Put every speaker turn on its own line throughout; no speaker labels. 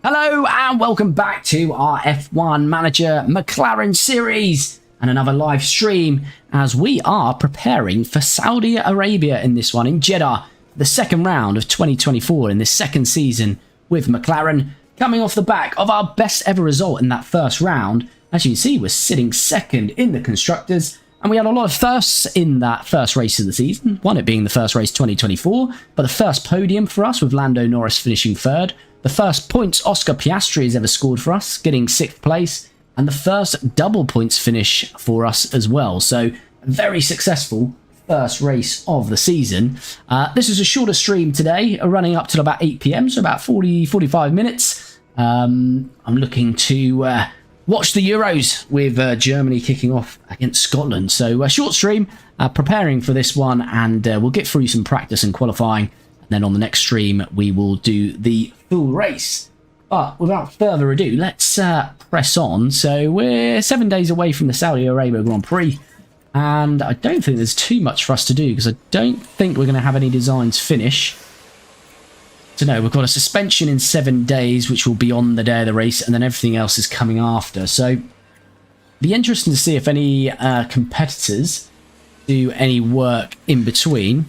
Hello and welcome back to our F1 Manager McLaren series and another live stream as we are preparing for Saudi Arabia in this one in Jeddah, the second round of 2024 in this second season with McLaren, coming off the back of our best ever result in that first round. As you can see, we're sitting second in the Constructors, and we had a lot of firsts in that first race of the season, one it being the first race 2024, but the first podium for us with Lando Norris finishing third. The first points Oscar Piastri has ever scored for us, getting 6th place, and the first double points finish for us as well. So, a very successful first race of the season. This is a shorter stream today, running up till about 8 PM, so about 40-45 minutes. I'm looking to watch the Euros with Germany kicking off against Scotland. So, a short stream, preparing for this one, and we'll get through some practice and qualifying. Then on the next stream, we will do the full race. But without further ado, let's press on. So we're 7 days away from the Saudi Arabia Grand Prix. And I don't think there's too much for us to do because I don't think we're going to have any designs finish. So no, we've got a suspension in 7 days, which will be on the day of the race. And then everything else is coming after. So it'll be interesting to see if any competitors do any work in between.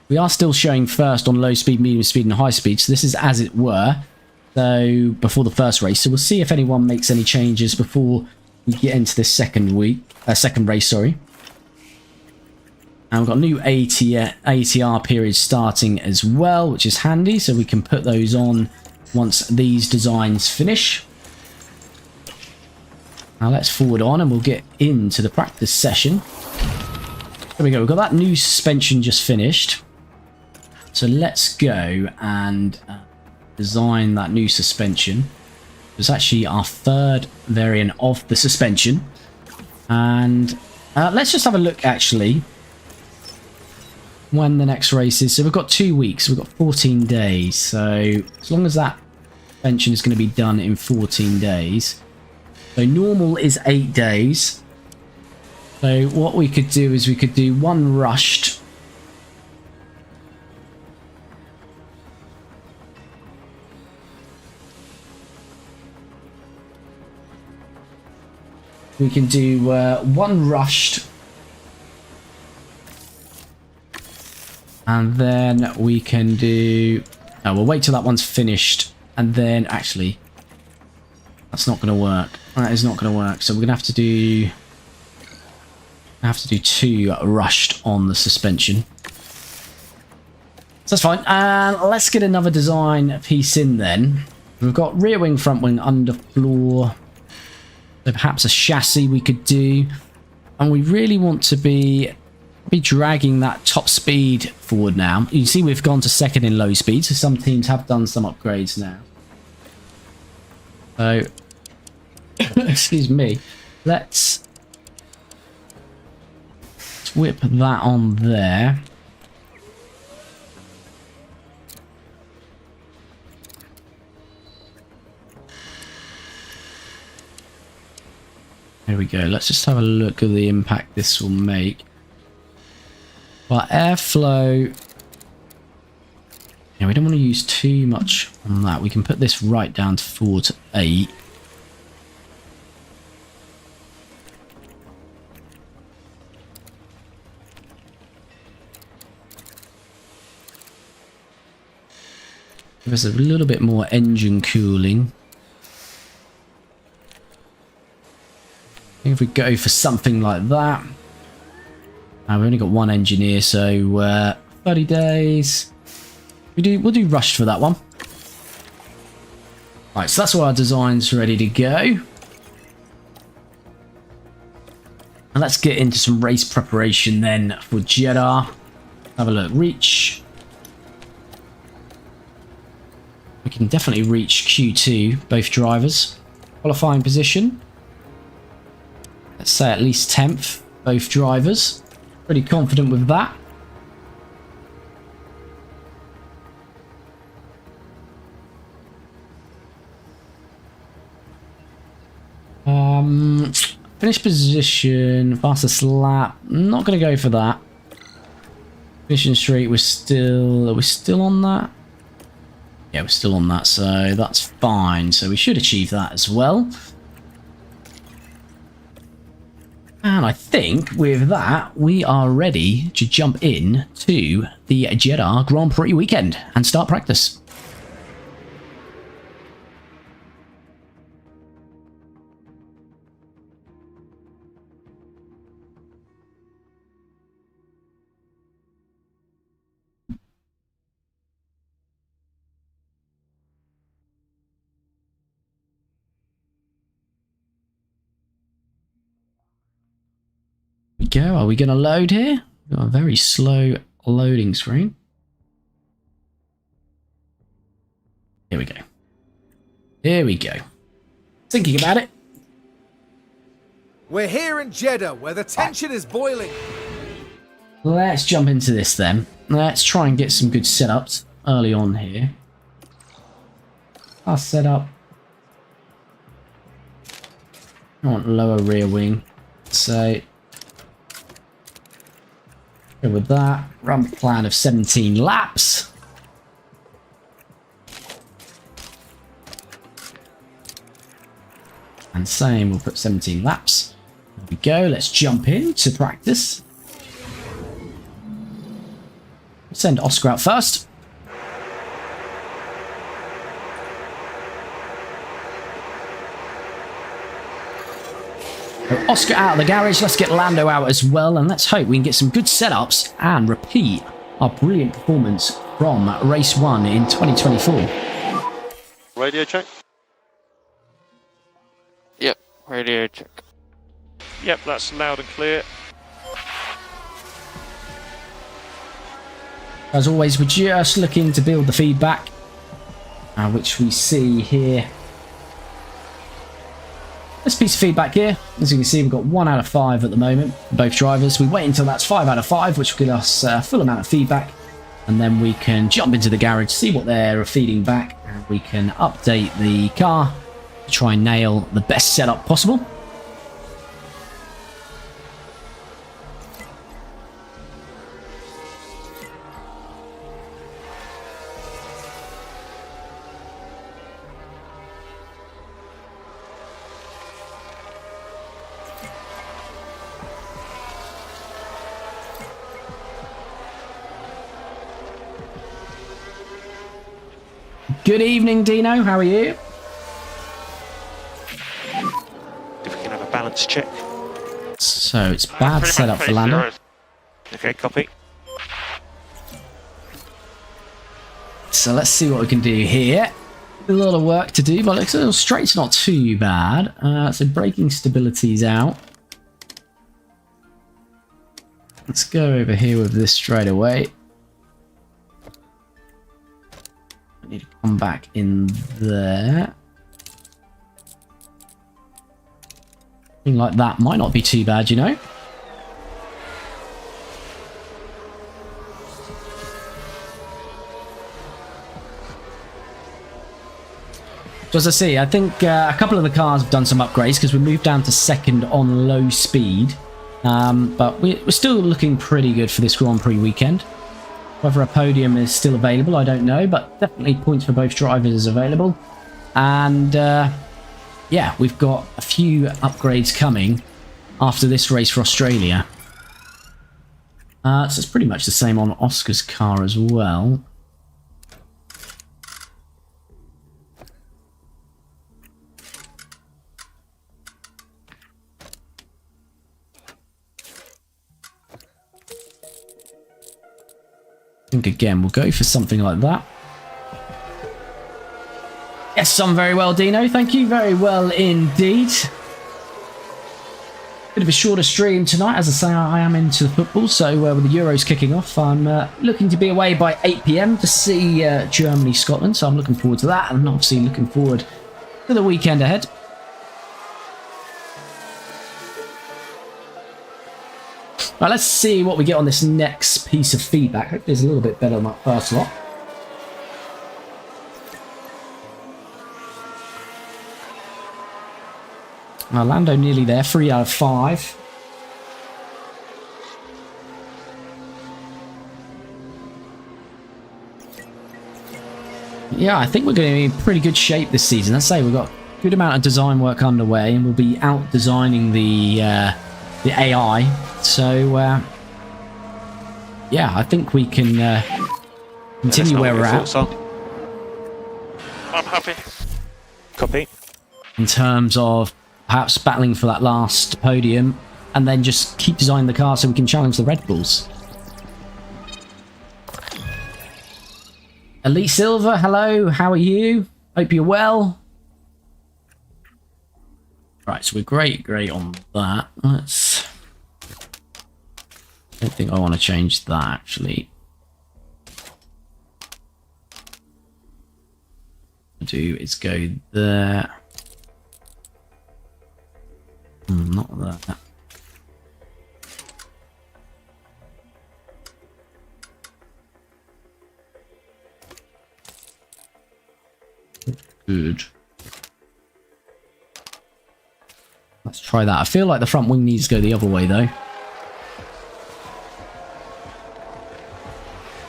We are still showing first on low speed, medium speed and high speed. So this is as it were. So before the first race. So we'll see if anyone makes any changes before we get into this second race, sorry. And we've got a new ATR period starting as well, which is handy. So we can put those on once these designs finish. Now let's forward on and we'll get into the practice session. There we go. We've got that new suspension just finished. So let's go and design that new suspension. It's actually our third variant of the suspension. And let's just have a look actually when the next race is. So we've got 2 weeks. We've got 14 days. So as long as that suspension is going to be done in 14 days. So normal is 8 days. So what we could do is we could do one rushed. We can do one rushed, and then we can do. Oh, we'll wait till that one's finished, and then actually, that's not going to work. That is not going to work. So we're going to have to do. I have to do 2 rushed on the suspension. So that's fine. And let's get another design piece in then. We've got rear wing, front wing, underfloor. So perhaps a chassis we could do, and we really want to be dragging that top speed forward now. You can see we've gone to second in low speed, so some teams have done some upgrades now. So, excuse me, let's whip that on there. There we go. Let's just have a look at the impact this will make. Well, airflow. Yeah, we don't want to use too much on that. We can put this right down to 4 to 8. Give us a little bit more engine cooling. If we go for something like that. We've only got one engineer, so 30 days. We'll do rushed for that one. Right, so that's all our designs ready to go. And let's get into some race preparation then for Jeddah. Have a look. Reach. We can definitely reach Q2, both drivers. Qualifying position. Let's say at least 10th, both drivers. Pretty confident with that. Finish position, fastest lap. Not going to go for that. Finishing straight, we're still on that. Yeah, we're still on that, so that's fine. So we should achieve that as well. And I think with that, we are ready to jump in to the Jeddah Grand Prix weekend and start practice. Go. Are we going to load here? We've got a very slow loading screen. Here we go. Here we go. Thinking about it.
We're here in Jeddah, where the tension is boiling.
Let's jump into this then. Let's try and get some good setups early on here. Our setup. I want lower rear wing. So go with that. Run plan of 17 laps. And same, we'll put 17 laps. There we go. Let's jump in to practice. Send Oscar out first. So Oscar out of the garage. Let's get Lando out as well, and let's hope we can get some good setups and repeat our brilliant performance from race 1 in 2024.
Radio check.
Yep, radio check.
Yep, that's loud and clear.
As always, we're just looking to build the feedback, which we see here. This piece of feedback here, as you can see, we've got 1 out of 5 at the moment for both drivers. We wait until that's 5 out of 5, which will give us a full amount of feedback, and then we can jump into the garage, see what they're feeding back, and we can update the car to try and nail the best setup possible. Good evening, Dino. How are you?
If we can have a balance check.
So it's bad setup for Lando.
Okay, copy.
So let's see what we can do here. A lot of work to do, but straight's not too bad. So braking stability's out. Let's go over here with this straight away. Need to come back in there. Something like that might not be too bad, you know. So as I see, I think a couple of the cars have done some upgrades because we moved down to 2nd on low speed. But we're still looking pretty good for this Grand Prix weekend. Whether a podium is still available, I don't know, but definitely points for both drivers is available. And yeah, we've got a few upgrades coming after this race for Australia. So it's pretty much the same on Oscar's car as well. I think again we'll go for something like that. Yes, done very well, Dino. Thank you very well indeed. Bit of a shorter stream tonight. As I say, I am into the football, so with the Euros kicking off, I'm looking to be away by 8 PM to see Germany, Scotland. So I'm looking forward to that, and obviously looking forward to the weekend ahead. Right, let's see what we get on this next piece of feedback. Hopefully it's a little bit better than that first lot. Lando nearly there, 3 out of 5. yeah, I think we're going to be in pretty good shape this season. Let's say we've got a good amount of design work underway, and we'll be out designing the AI. So yeah, I think we can continue where we're at
I'm happy. Copy.
in terms of perhaps battling for that last podium, and then just keep designing the car so we can challenge the Red Bulls. Elite Silver, hello, how are you? Hope you're well. Right, so we're great on that. Let's... I don't think I want to change that, actually. What I'll do is go there. Not that. Good. Let's try that. I feel like the front wing needs to go the other way, though.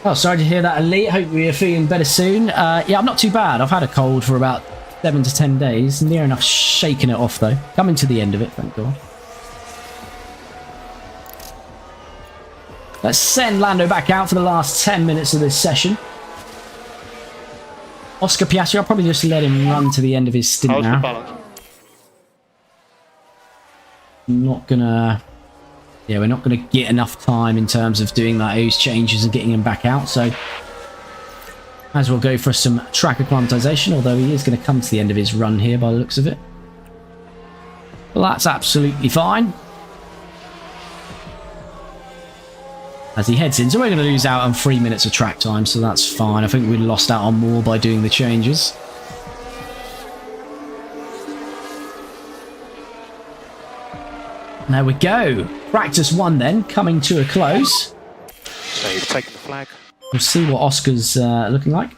Oh, sorry to hear that, Elite. Hope you're feeling better soon. Yeah, I'm not too bad. I've had a cold for about 7 to 10 days. Near enough shaking it off, though. Coming to the end of it, thank God. Let's send Lando back out for the last 10 minutes of this session. Oscar Piastri, I'll probably just let him run to the end of his stint now. Not gonna... Yeah, we're not gonna get enough time in terms of doing those changes and getting him back out, so... Might as well go for some track acclimatization, although he is going to come to the end of his run here by the looks of it. Well, that's absolutely fine. As he heads in, so we're going to lose out on 3 minutes of track time, so that's fine. I think we lost out on more by doing the changes. There we go. Practice 1 then, coming to a close.
So you've taken the flag.
We'll see what Oscar's looking like.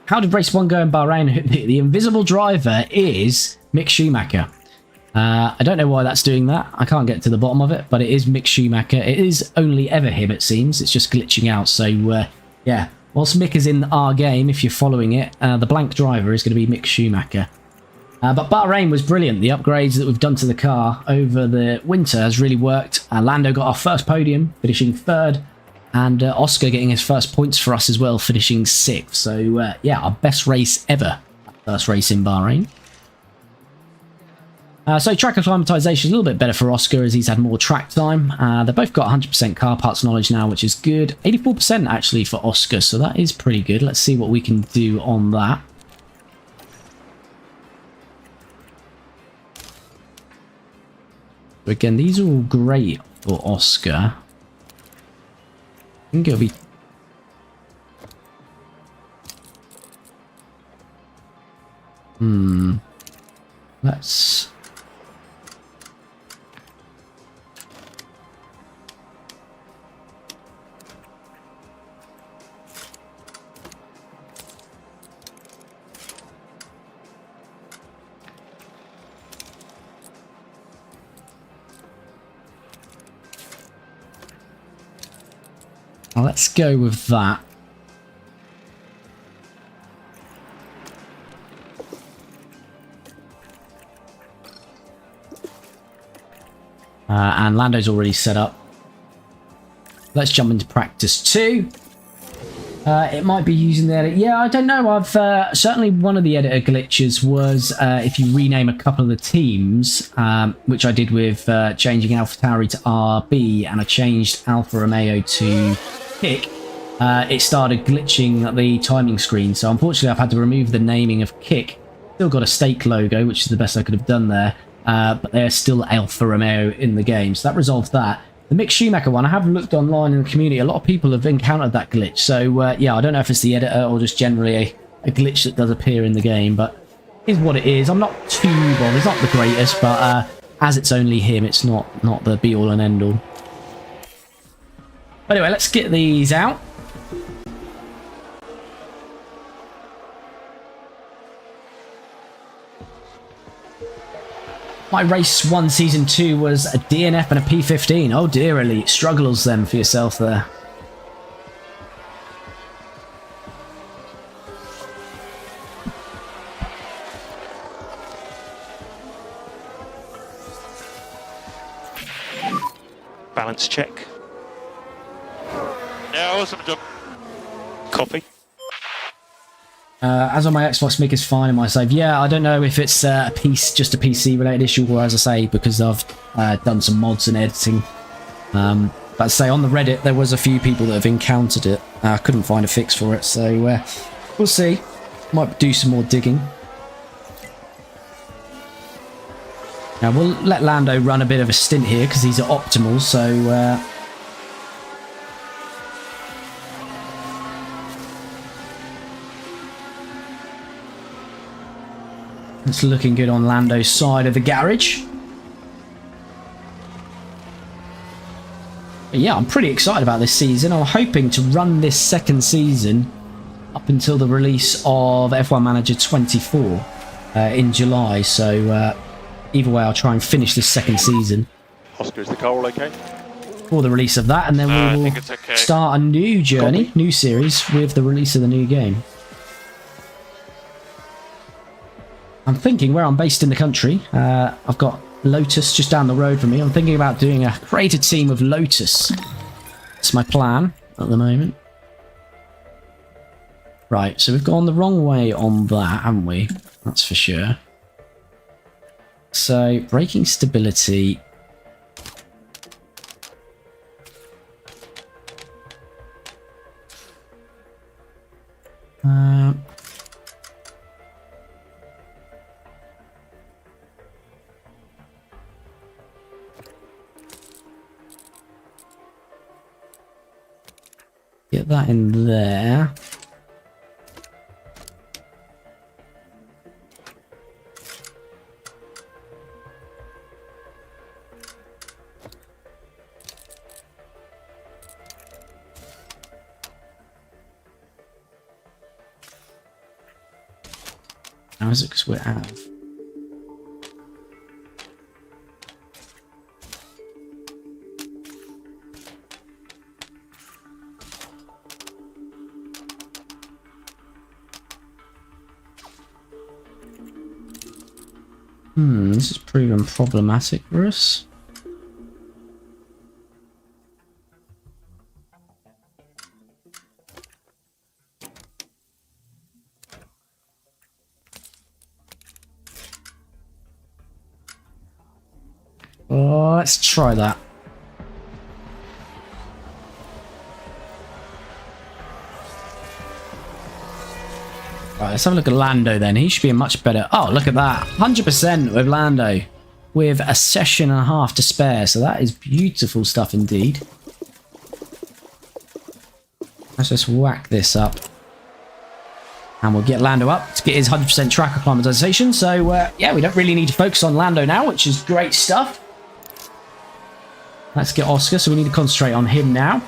How did race 1 go in Bahrain? The invisible driver is Mick Schumacher. I don't know why that's doing that. I can't get to the bottom of it, but it is Mick Schumacher. It is only ever him, it seems. It's just glitching out. So, yeah. Whilst Mick is in our game, if you're following it, the blank driver is going to be Mick Schumacher. But Bahrain was brilliant. The upgrades that we've done to the car over the winter has really worked. Lando got our first podium, finishing 3rd. And Oscar getting his first points for us as well, finishing 6th. So, yeah, our best race ever. First race in Bahrain. So track acclimatization is a little bit better for Oscar as he's had more track time. They've both got 100% car parts knowledge now, which is good. 84% actually for Oscar, so that is pretty good. Let's see what we can do on that. Again, these are all great for Oscar. I think it'll be... Let's... Well, let's go with that. And Lando's already set up. Let's jump into practice 2. It might be using the edit. Yeah, I don't know. I've certainly one of the editor glitches was if you rename a couple of the teams, which I did with changing AlphaTauri to RB, and I changed Alfa Romeo to Kick. It started glitching the timing screen. So unfortunately, I've had to remove the naming of Kick. Still got a stake logo, which is the best I could have done there. But they're still Alfa Romeo in the game, so that resolved that. The Mick Schumacher one, I have looked online in the community. A lot of people have encountered that glitch. So, yeah, I don't know if it's the editor or just generally a glitch that does appear in the game, but is what it is. I'm not too bothered. It's not the greatest, but as it's only him, it's not the be-all and end-all. Anyway, let's get these out. My race 1 season 2 was a DNF and a P15. Oh dear, Elite. Struggles then for yourself there.
Balance check.
Yeah, awesome job.
Copy.
As on my Xbox, mic is fine in my save. Yeah, I don't know if it's just a PC related issue, or as I say, because I've done some mods and editing. But I say on the Reddit, there was a few people that have encountered it. I couldn't find a fix for it, so we'll see. Might do some more digging. Now we'll let Lando run a bit of a stint here because he's at optimal, so it's looking good on Lando's side of the garage. But yeah, I'm pretty excited about this season. I'm hoping to run this second season up until the release of F1 Manager 24 in July. So either way, I'll try and finish this second season.
Oscar, is the car all okay?
For the release of that, and then
I
we will
think it's okay.
start a new journey, new series with the release of the new game. I'm thinking where I'm based in the country, I've got Lotus just down the road from me. I'm thinking about doing a created team of Lotus. That's my plan at the moment. Right, so we've gone the wrong way on that, haven't we? That's for sure. So, braking stability. Get that in there. How is it because we're out? This is proving problematic for us. Oh, let's try that. Right, let's have a look at Lando then. He should be a much better... Oh, look at that. 100% with Lando. With a session and a half to spare. So that is beautiful stuff indeed. Let's just whack this up. And we'll get Lando up to get his 100% track acclimatization. So, yeah, we don't really need to focus on Lando now, which is great stuff. Let's get Oscar, so we need to concentrate on him now.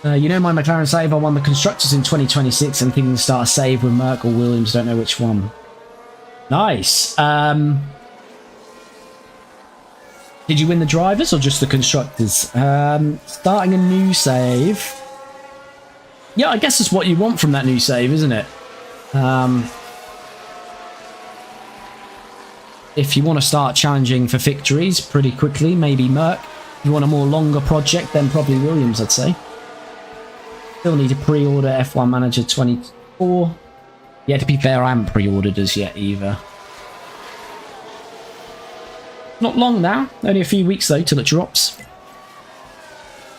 You know my McLaren save, I won the Constructors in 2026 and thinking to start a save with Merck or Williams, don't know which one. Nice. Did you win the Drivers or just the Constructors? Starting a new save. Yeah, I guess it's what you want from that new save, isn't it? If you want to start challenging for victories pretty quickly, maybe Merck. If you want a more longer project, then probably Williams, I'd say. Still need to pre-order F1 Manager 24. Yeah, to be fair, I haven't pre-ordered as yet either. Not long now. Only a few weeks, though, till it drops.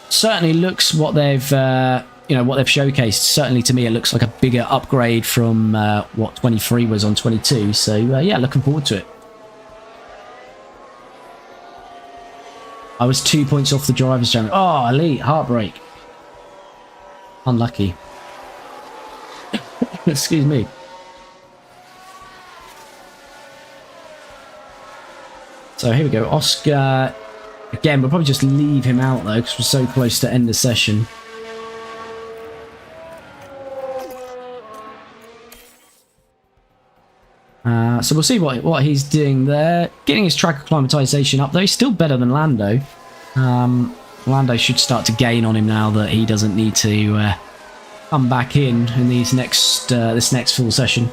Certainly looks what they've... what they've showcased, certainly to me it looks like a bigger upgrade from what 23 was on 22, so yeah, looking forward to it. I was 2 points off the driver's challenge. Oh, elite, heartbreak. Unlucky. Excuse me. So here we go, Oscar. Again, we'll probably just leave him out though, because we're so close to end the session. So we'll see what he's doing there. Getting his track acclimatization up, though. He's still better than Lando. Lando should start to gain on him now that he doesn't need to come back in these this next full session.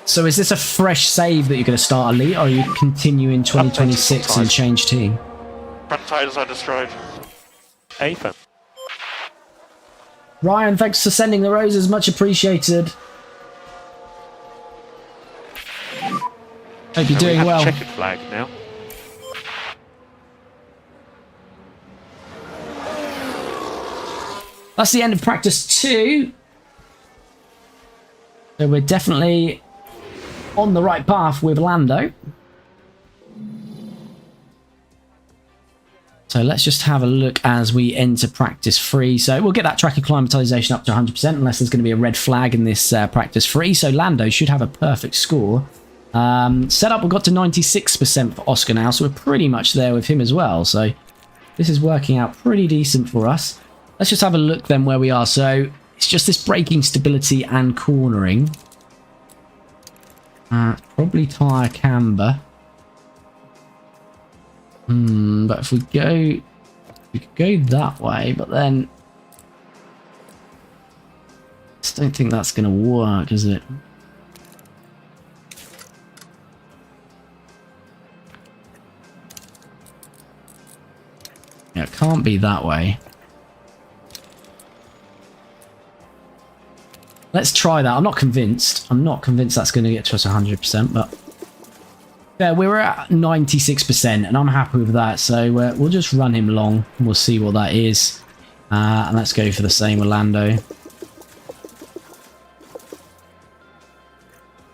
So is this a fresh save that you're going to start Elite, or are you continuing 2026 and change team?
Front tires are destroyed.
Ethan.
Ryan, thanks for sending the roses, much appreciated. Hope you're doing
we have
well.
a checkered flag now.
That's the end of practice 2. So we're definitely on the right path with Lando. So let's just have a look as we enter practice 3. So we'll get that track acclimatization up to 100% unless there's going to be a red flag in this practice 3. So Lando should have a perfect score. Setup, we've got to 96% for Oscar now, so we're pretty much there with him as well. So this is working out pretty decent for us. Let's just have a look then where we are. So it's just this braking stability and cornering. Probably tyre camber. But if we could go that way, but then I just don't think that's going to work, is it? Yeah, it can't be that way. Let's try that. I'm not convinced. I'm not convinced that's going to get to us 100%, but yeah, we were at 96%, and I'm happy with that. So we'll just run him long. We'll see what that is. And let's go for the same with Lando.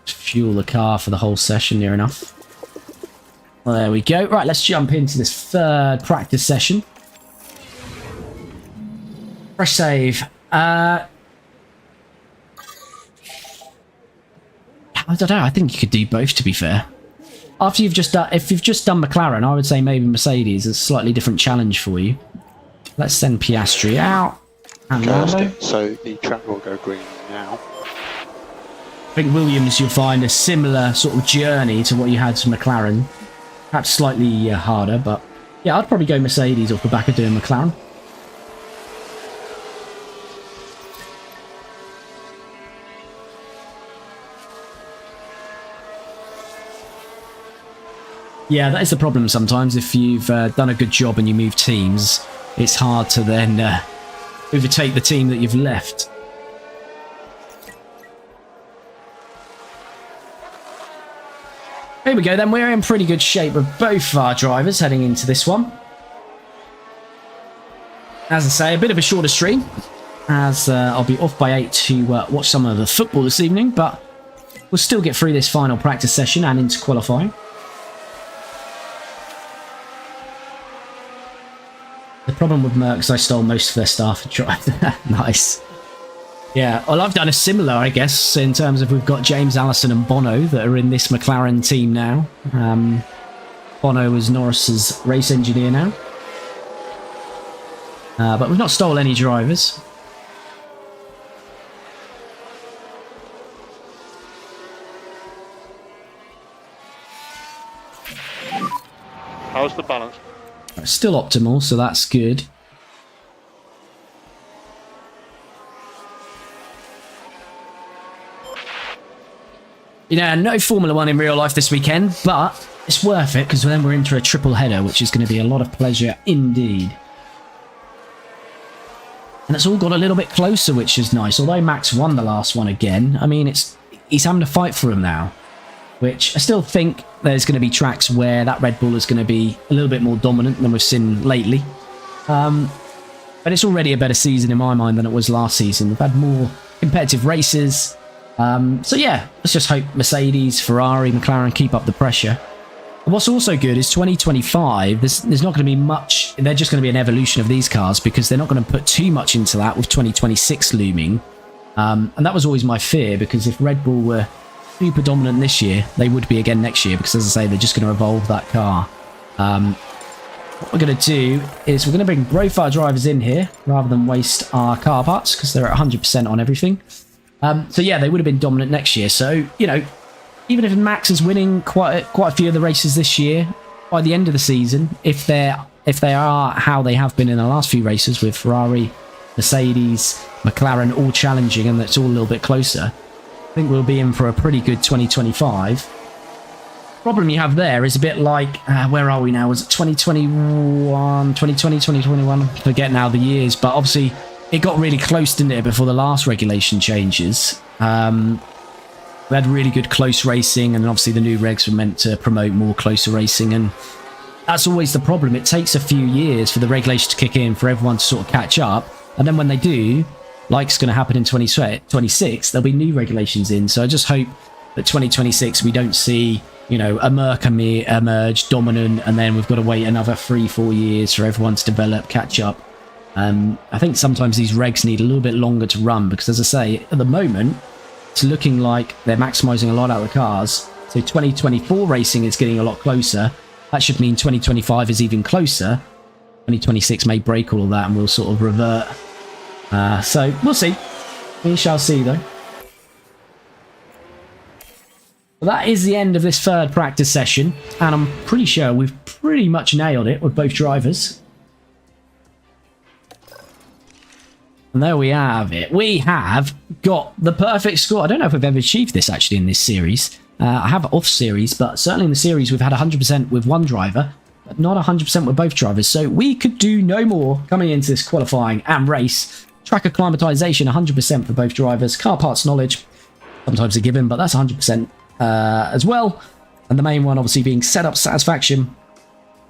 Fuel the car for the whole session near enough. Well, there we go. Right, let's jump into this third practice session. Fresh save. I don't know. I think you could do both, to be fair. After you've just done, if you've just done McLaren, I would say maybe Mercedes is a slightly different challenge for you. Let's send Piastri out. And Lando.
So the track will go green now.
I think Williams, you'll find a similar sort of journey to what you had to McLaren. Perhaps slightly harder, but yeah, I'd probably go Mercedes off the back of doing McLaren. Yeah, that is the problem sometimes. If you've done a good job and you move teams, it's hard to then overtake the team that you've left. Here we go then, we're in pretty good shape with both our drivers heading into this one. As I say, a bit of a shorter stream, as I'll be off by 8 to watch some of the football this evening, but we'll still get through this final practice session and into qualifying. The problem with Merc is I stole most of their staff to drive. Nice. Yeah, well, I've done a similar, I guess, in terms of we've got James Allison and Bono that are in this McLaren team now. Bono is Norris's race engineer now. But we've not stole any drivers.
How's the balance?
Still optimal, so that's good. You know, no Formula 1 in real life this weekend, but it's worth it because then we're into a triple header, which is going to be a lot of pleasure indeed. And it's all got a little bit closer, which is nice. Although Max won the last one again, I mean, he's having to fight for him now, which I still think there's going to be tracks where that Red Bull is going to be a little bit more dominant than we've seen lately. But it's already a better season in my mind than it was last season. We've had more competitive races. So yeah, let's just hope Mercedes, Ferrari, McLaren keep up the pressure. And what's also good is 2025, there's not going to be much, they're just going to be an evolution of these cars because they're not going to put too much into that with 2026 looming. And that was always my fear, because if Red Bull were super dominant this year, they would be again next year, because as I say, they're just going to evolve that car. what we're going to do is we're going to bring both our drivers in here rather than waste our car parts because they're at 100% on everything. So yeah, they would have been dominant next year. So, you know, even if Max is winning quite a few of the races this year, by the end of the season, if they are how they have been in the last few races with Ferrari, Mercedes, McLaren all challenging and it's all a little bit closer, I think we'll be in for a pretty good 2025. Problem you have there is a bit like, where are we now? Was it 2021, 2020, 2021? I forget now the years, but obviously it got really close, didn't it, before the last regulation changes. We had really good close racing, and obviously the new regs were meant to promote more closer racing, and that's always the problem. It takes a few years for the regulation to kick in, for everyone to sort of catch up, and then when they do, like it's going to happen in 2026, there'll be new regulations in. So I just hope that 2026 we don't see, you know, a Merc emerge dominant, and then we've got to wait another 3-4 years for everyone to develop, catch up. I think sometimes these regs need a little bit longer to run because, as I say, at the moment, it's looking like they're maximising a lot out of the cars. So 2024 racing is getting a lot closer. That should mean 2025 is even closer. 2026 may break all of that and we'll sort of revert. So we'll see. We shall see, though. Well, that is the end of this third practice session, and I'm pretty sure we've pretty much nailed it with both drivers. And there we have it. We have got the perfect score. I don't know if we've ever achieved this actually in this series. I have off series, but certainly in the series we've had 100% with one driver, but not 100% with both drivers. So we could do no more coming into this qualifying and race. Track acclimatization 100% for both drivers. Car parts knowledge, sometimes a given, but that's 100%. As well, and the main one obviously being setup satisfaction.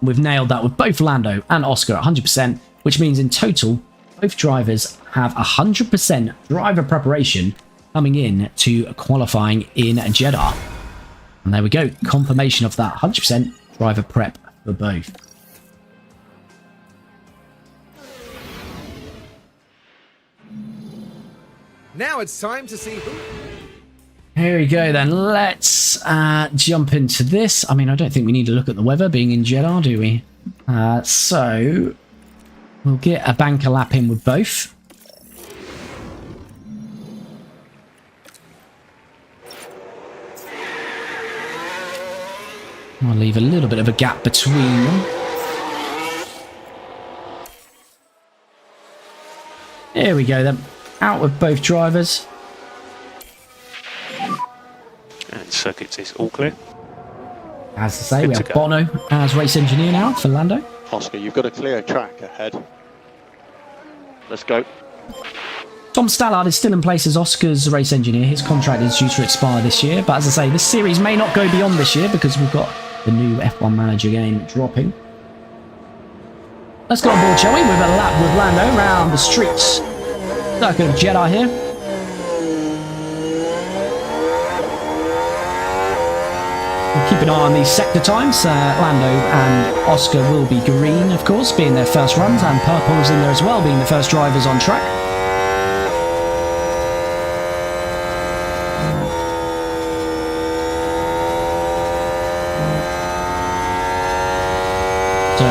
We've nailed that with both Lando and Oscar at 100%, which means in total both drivers have 100% driver preparation coming in to qualifying in Jeddah. And there we go, confirmation of that 100% driver prep for both.
Now it's time to see who...
Here we go then, let's jump into this. I mean, I don't think we need to look at the weather being in Jeddah, do we? So, we'll get a banker lap in with both. I'll leave a little bit of a gap between them. Here we go then, out with both drivers.
And circuits is all clear.
As I say, we have Bono as race engineer now for Lando.
Oscar, you've got a clear track ahead.
Let's go.
Tom Stallard is still in place as Oscar's race engineer. His contract is due to expire this year, but as I say, this series may not go beyond this year because we've got the new F1 Manager game dropping. Let's go on board, shall we? With a lap with Lando around the streets. Circuit of Jeddah here. We'll keep an eye on these sector times. Lando and Oscar will be green, of course, being their first runs, and purple is in there as well, being the first drivers on track. So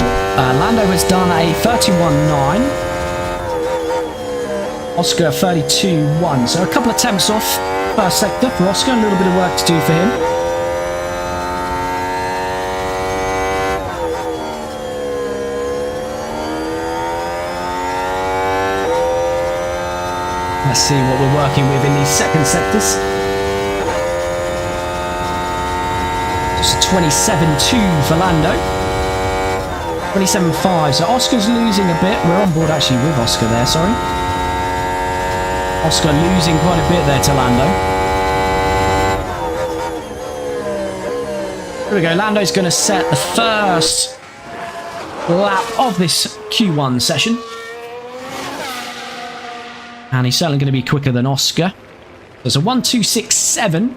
Lando has done a 31.9, Oscar 32.1, so a couple of temps off first sector for Oscar, a little bit of work to do for him. Let's see what we're working with in these second sectors. Just a 27.2 for Lando. 27.5, so Oscar's losing a bit. We're on board actually with Oscar there, sorry. Oscar losing quite a bit there to Lando. Here we go, Lando's going to set the first lap of this Q1 session. And he's certainly going to be quicker than Oscar. There's a 1.267.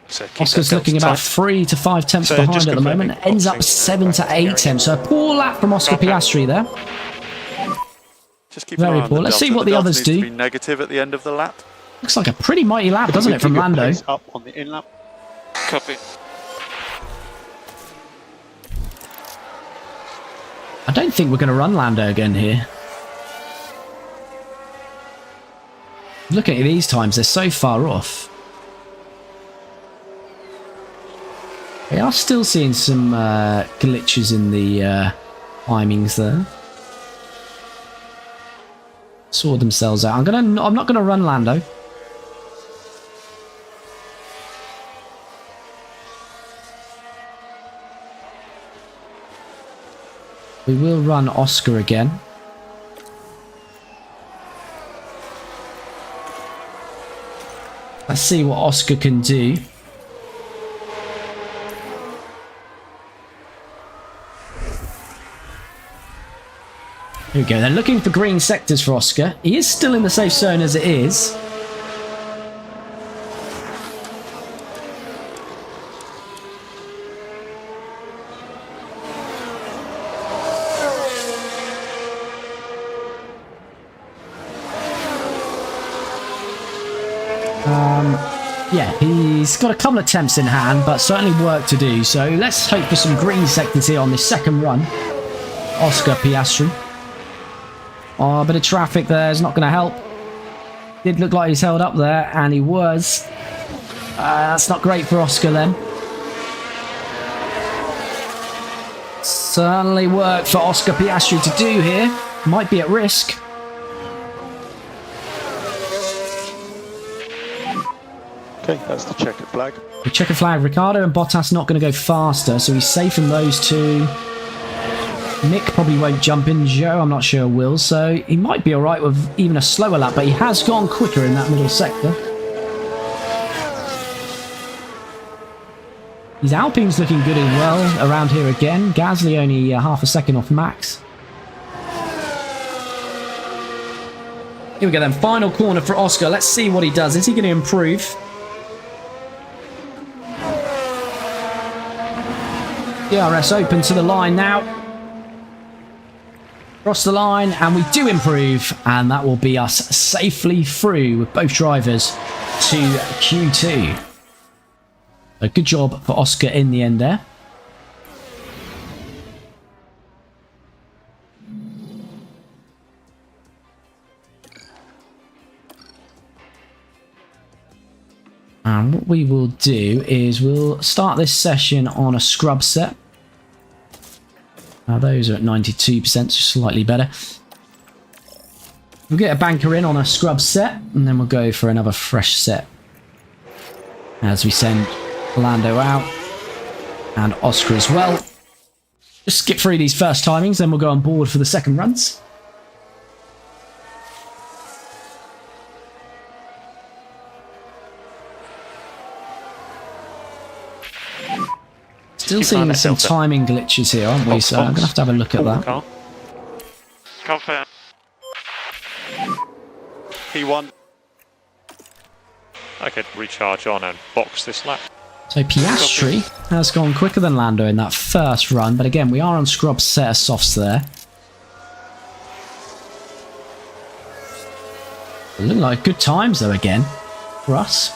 So
Oscar's looking about 3 to 5 tenths behind at the moment. Ends up 7 to 8 tenths. So a poor lap from Oscar Piastri there.
Just keep
Very poor. Let's see what the others do.
Be negative at the end of the lap.
Looks like a pretty mighty lap, doesn't it, from Lando?
Up on the in lap.
Copy.
don't think we're going to run Lando again here. Looking at these times, they're so far off. We are still seeing some glitches in the timings there. Sort themselves out. I'm not gonna run Lando. We will run Oscar again. Let's see what Oscar can do. Here we go. They're looking for green sectors for Oscar. He is still in the safe zone as it is. Yeah, he's got a couple of attempts in hand, but certainly work to do. So let's hope for some green sectors here on this second run. Oscar Piastri. Oh, a bit of traffic there is not going to help. Did look like he's held up there, and he was. That's not great for Oscar then. Certainly work for Oscar Piastri to do here. Might be at risk.
Okay, that's the checkered flag.
The checkered flag. Ricciardo and Bottas not going to go faster, so he's safe from those two. Mick probably won't jump in. Joe, I'm not sure, will. So he might be all right with even a slower lap, but he has gone quicker in that middle sector. His Alpine's looking good as well around here again. Gasly only half a second off Max. Here we go then. Final corner for Oscar. Let's see what he does. Is he going to improve? DRS open to the line now. Cross the line, and we do improve, and that will be us safely through with both drivers to Q2. A good job for Oscar in the end there. And what we will do is we'll start this session on a scrub set. Now those are at 92%, so slightly better. We'll get a banker in on a scrub set, and then we'll go for another fresh set as we send Lando out and Oscar as well. Just skip through these first timings, then we'll go on board for the second runs. Still seeing some timing glitches here, aren't we? So I'm going to have a look at that.
Confirm.
P1.
I could recharge on and box this lap.
So Piastri has gone quicker than Lando in that first run, but again, we are on scrub set of softs there. Looking like good times though again for us.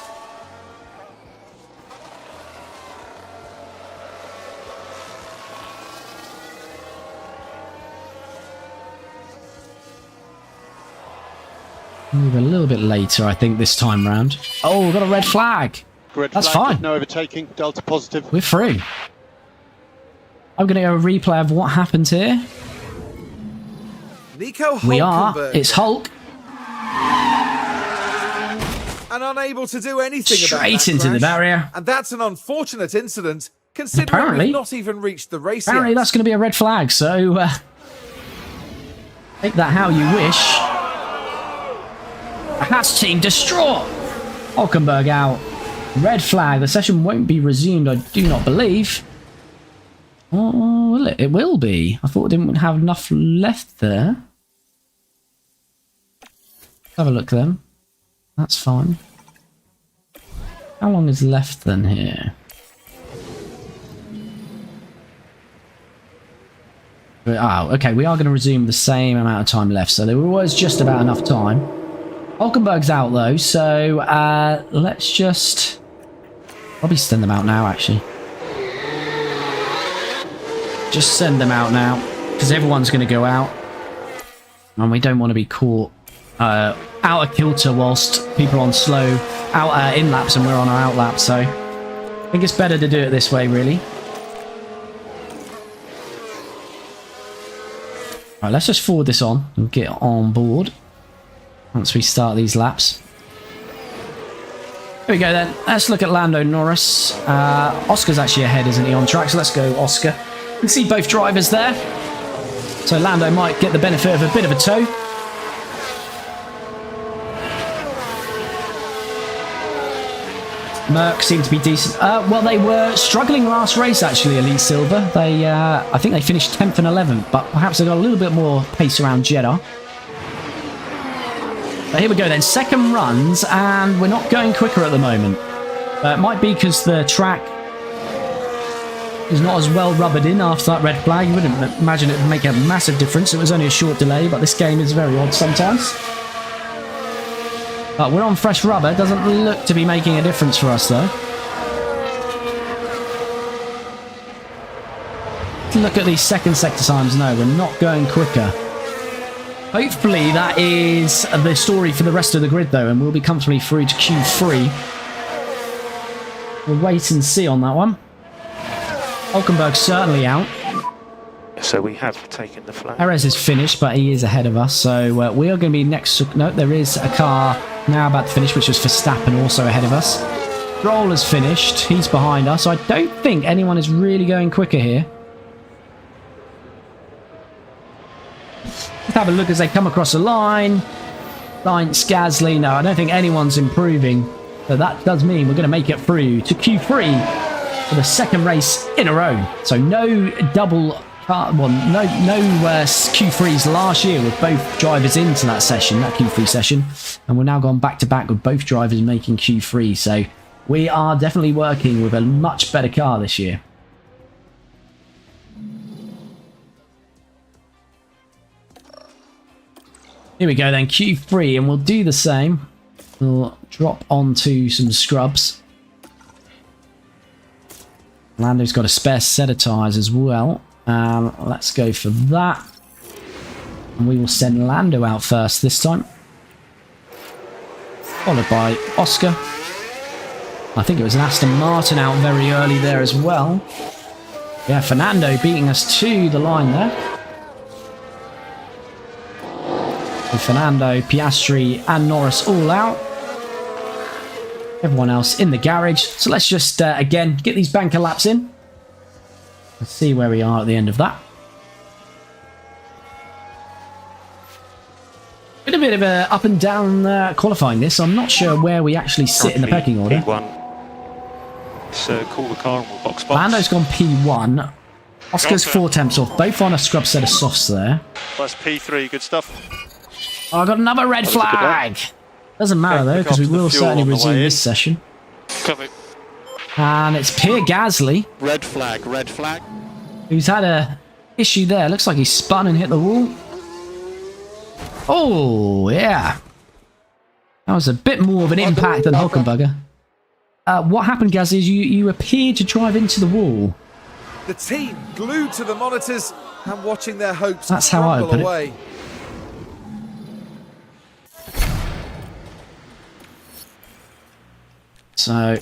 Move a little bit later, I think, this time round. Oh, we've got a red flag.
Red
That's
flag,
fine.
no overtaking, Delta positive.
We're through. I'm going to go a replay of what happened here.
Nico Hulkenberg.
We are. It's Hulk.
And unable to do anything about
Straight
that
into the
crash.
barrier.
And that's an unfortunate incident, considering
Apparently-
we've not even reached the race
Apparently
yet.
that's going to be a red flag, so take that how you wish. The Haas team distraught. Hulkenberg out. Red flag. The session won't be resumed, I do not believe. Oh, will it? It will be. I thought it didn't have enough left there. Have a look then. That's fine. How long is left then here? Oh, okay. We are going to resume the same amount of time left, so there was just about enough time. Hulkenberg's out though, so let's just probably send them out now, actually. Just send them out now. because everyone's going to go out. And we don't want to be caught out of kilter whilst people are on slow in laps and we're on our out lap. So I think it's better to do it this way, really. Right, let's just forward this on and get on board once we start these laps. Here we go then. Let's look at Lando Norris. Oscar's actually ahead, isn't he, on track? So let's go Oscar. You can see both drivers there. So Lando might get the benefit of a bit of a tow. Merc seemed to be decent. Well, they were struggling last race, actually, Elite Silver. They, I think they finished 10th and 11th, but perhaps they got a little bit more pace around Jeddah. But here we go then, second runs, and we're not going quicker at the moment. It might be because the track is not as well rubbered in after that red flag. You wouldn't imagine it would make a massive difference. It was only a short delay, but this game is very odd sometimes. But we're on fresh rubber. Doesn't look to be making a difference for us, though. Look at these second sector times. No, we're not going quicker. Hopefully that is the story for the rest of the grid, though, and we'll be comfortably through to Q3. We'll wait and see on that one. Hulkenberg's certainly out.
So we have taken the flag.
Perez is finished, but he is ahead of us. So we are going to be next to... No, there is a car now about to finish, which was Verstappen, also ahead of us. Stroll has finished. He's behind us. So I don't think anyone is really going quicker here. Let's have a look as they come across the line. Sainz, Gasly. No, I don't think anyone's improving. So that does mean we're going to make it through to Q3 for the second race in a row. So no double... Well, no Q3s last year with both drivers into that session, that Q3 session. And we're now gone back to back with both drivers making Q3. So we are definitely working with a much better car this year. Here we go then, Q3, and we'll do the same. We'll drop onto some scrubs. Lando's got a spare set of tyres as well. Let's go for that. And we will send Lando out first this time. Followed by Oscar. I think it was an Aston Martin out very early there as well. Yeah, Fernando beating us to the line there. With Fernando, Piastri and Norris all out. Everyone else in the garage. So let's just, again, get these banker laps in. Let's see where we are at the end of that. Been a bit of a up and down qualifying this. I'm not sure where we actually sit in the pecking order.
P1. So call the car and we'll box.
Lando's gone P1. Oscar's 4 tenths off. Both on a scrub set of softs there.
That's P3, good stuff.
Oh, I got another red flag. Doesn't matter though, because we will certainly resume this session.
Cover.
And it's Pierre Gasly.
Red flag, red flag.
Who's had a issue there. Looks like he spun and hit the wall. Oh, yeah. That was a bit more of an impact than Hulkenberg. What happened, Gasly, is you appeared to drive into the wall.
The team glued to the monitors and watching their hopes
That's how I
crumble
put
away.
it. So,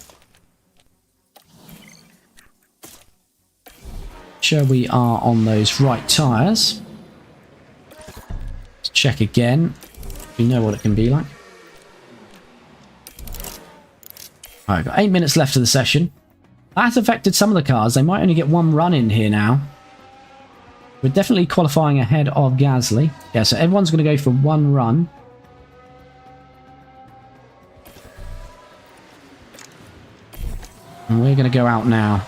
sure we are on those right tyres. Let's check again. We know what it can be like. Alright, got 8 minutes left of the session. That's affected some of the cars. They might only get one run in here now. We're definitely qualifying ahead of Gasly. Yeah, so everyone's going to go for one run. And we're going to go out now.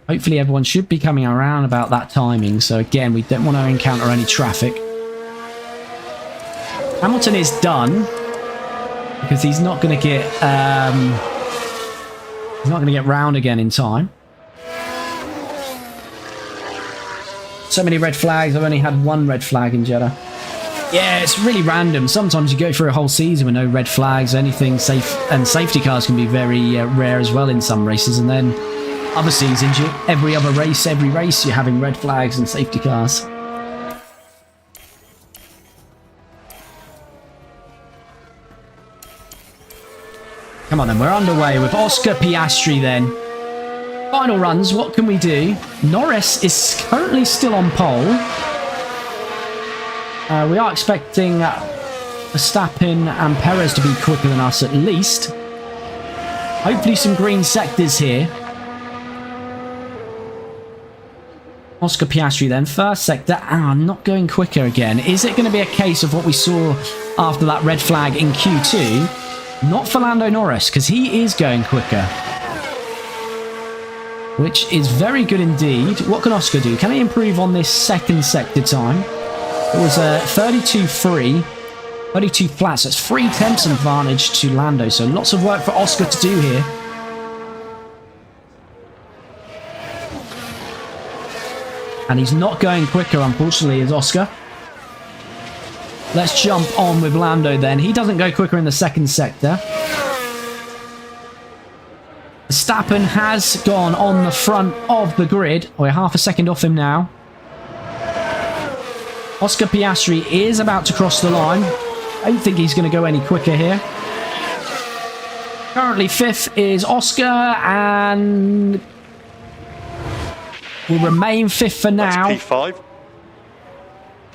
Hopefully everyone should be coming around about that timing. So again, we don't want to encounter any traffic. Hamilton is done. Because he's not going to get... he's not going to get round again in time. So many red flags. I've only had one red flag in Jeddah. Yeah, it's really random. Sometimes you go through a whole season with no red flags, anything safe, and safety cars can be very rare as well in some races. And then other seasons, every other race, every race, you're having red flags and safety cars. Come on then, we're underway with Oscar Piastri then. Final runs, what can we do? Norris is currently still on pole. We are expecting Verstappen and Perez to be quicker than us at least. Hopefully some green sectors here. Oscar Piastri then, first sector. Not going quicker again. Is it going to be a case of what we saw after that red flag in Q2? Not for Lando Norris, because he is going quicker. Which is very good indeed. What can Oscar do? Can he improve on this second sector time? It was a 32.3, 32 flats. That's 3 tenths advantage to Lando. So lots of work for Oscar to do here. And he's not going quicker, unfortunately, is Oscar. Let's jump on with Lando then. He doesn't go quicker in the second sector. Verstappen has gone on the front of the grid. We're half a second off him now. Oscar Piastri is about to cross the line. I don't think he's going to go any quicker here. Currently 5th is Oscar and will remain 5th for now.
That's P5.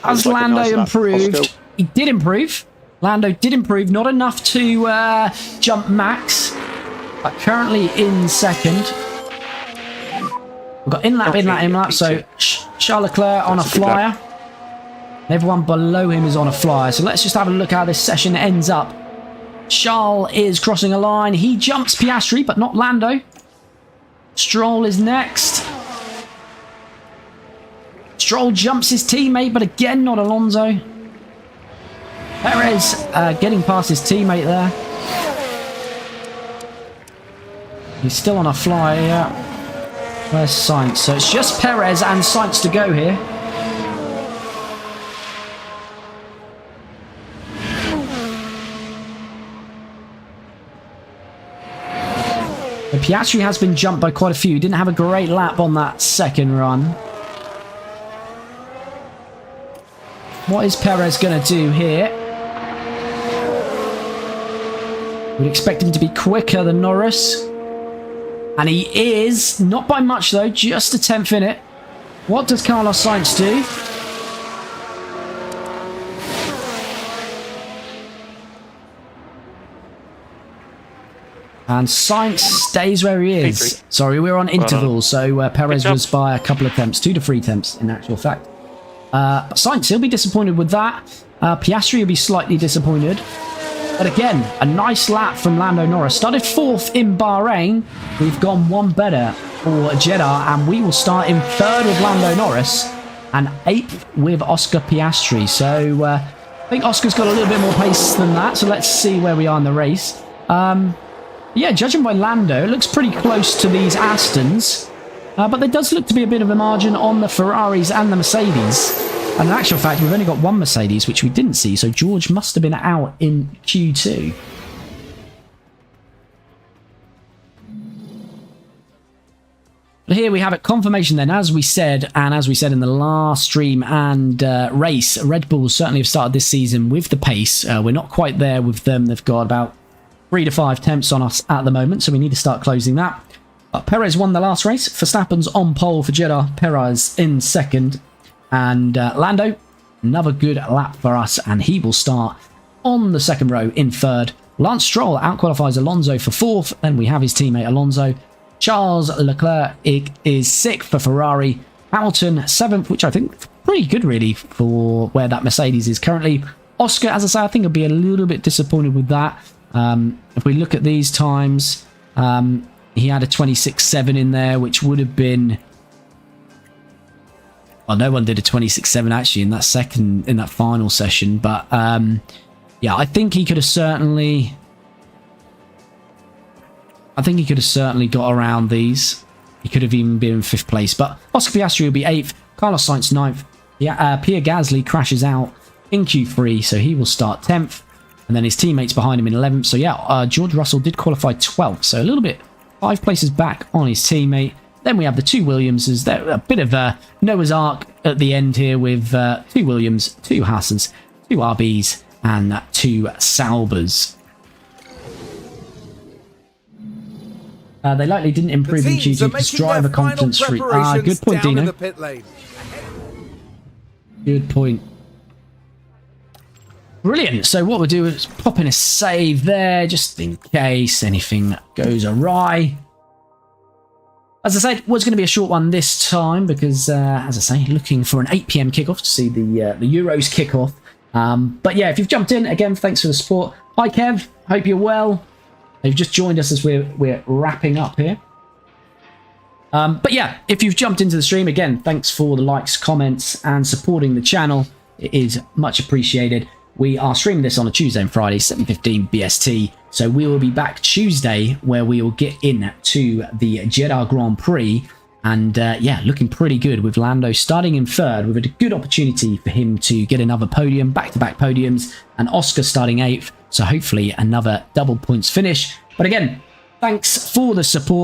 Has
Like
Lando
nice
improved?
Oscar.
He did improve. Lando did improve. Not enough to jump Max. But currently in second. We've got in-lap. So Charles Leclerc on a flyer. Everyone below him is on a flyer. So let's just have a look how this session ends up. Charles is crossing a line. He jumps Piastri, but not Lando. Stroll is next. Stroll jumps his teammate, but again, not Alonso. Perez getting past his teammate there. He's still on a flyer, yeah. Where's Sainz? So it's just Perez and Sainz to go here. And Piastri has been jumped by quite a few. Didn't have a great lap on that second run. What is Perez going to do here? We'd expect him to be quicker than Norris. And he is. Not by much though, just a 10th in it. What does Carlos Sainz do? And Sainz stays where he is.
P3.
Sorry, we're on intervals, so Perez
job.
was by a couple of attempts. 2 to 3 attempts in actual fact. But Sainz, he'll be disappointed with that. Piastri will be slightly disappointed. But again, a nice lap from Lando Norris. Started 4th in Bahrain. We've gone one better for Jeddah. And we will start in 3rd with Lando Norris. And 8th with Oscar Piastri. So I think Oscar's got a little bit more pace than that. So let's see where we are in the race. Yeah, judging by Lando, it looks pretty close to these Astons. But there does look to be a bit of a margin on the Ferraris and the Mercedes. And in actual fact, we've only got one Mercedes, which we didn't see. So George must have been out in Q2. But here we have it, confirmation then, as we said, and as we said in the last stream and race, Red Bull certainly have started this season with the pace. We're not quite there with them. They've got about 3 to 5 temps on us at the moment, so we need to start closing that. Perez won the last race. Verstappen's on pole for Jeddah. Perez in second. And Lando, another good lap for us, and he will start on the second row in 3rd. Lance Stroll outqualifies Alonso for 4th. Then we have his teammate Alonso. Charles Leclerc is 6th for Ferrari. Hamilton 7th, which I think is pretty good really for where that Mercedes is currently. Oscar, as I say, I think I'll be a little bit disappointed with that. If we look at these times, he had a 26.7 in there, which would have been... Well, no one did a 26.7 actually in that final session, but yeah, I think he could have certainly got around these. He could have even been in 5th place, but Oscar Piastri will be 8th, Carlos Sainz 9th. Yeah, Pierre Gasly crashes out in Q3, so he will start 10th, and then his teammates behind him in 11th. So yeah, George Russell did qualify 12th, so a little bit 5 places back on his teammate. Then we have the 2 Williamses. They're a bit of a Noah's Ark at the end here with 2 Williams, 2 Hassans, 2 RBs, and 2 Saubers. They likely didn't improve in Q2 because driver confidence streak. Good point, Dino. Good point. Brilliant. So what we'll do is pop in a save there, just in case anything goes awry. As I said, was going to be a short one this time because, as I say, looking for an 8 PM kickoff to see the Euros kickoff. But yeah, if you've jumped in, again, thanks for the support. Hi, Kev. Hope you're well. You've just joined us as we're wrapping up here. But yeah, if you've jumped into the stream, again, thanks for the likes, comments, and supporting the channel. It is much appreciated. We are streaming this on a Tuesday and Friday, 7:15 BST. So we will be back Tuesday where we will get in to the Jeddah Grand Prix. And yeah, looking pretty good with Lando starting in 3rd. We've had a good opportunity for him to get another podium, back-to-back podiums, and Oscar starting 8th. So hopefully another double points finish. But again, thanks for the support.